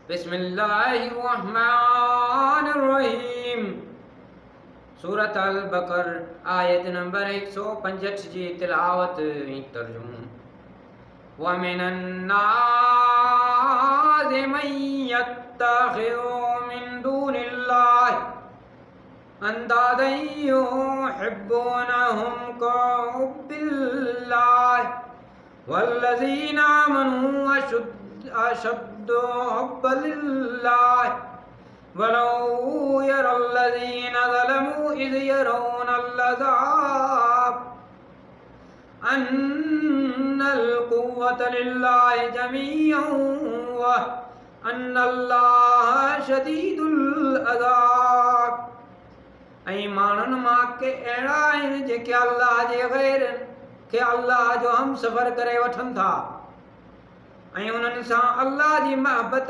बिस्मिल्लाहिर्रहमानिर्रहीम। सूरत अल बकर आयत नंबर 165 जी तिलावत तर्जुमो। वमिनन नाज़ि मन यत्तखिज़ु मिन दूनिल्लाहि अंदादन युहिब्बूनहुम कहुब्बिल्लाहि वल्लज़ीना आमनू अशद्दु हुब्बन लिल्लाहि वलौ यरल्लज़ीना ज़लमू इज़ यरौनल-अज़ाब अन्नल कुव्वत लिल्लाहि जमीअन व अन्नल्लाह शदीदुल अज़ाब। ऐं माण्हुनि मां के अहिड़ा आहिनि जेके अल्लाह जे ग़ैर के अल्लाह जो हम सफ़र करे वठनि था ऐं उन्हनि सां अल्लाह जी महबत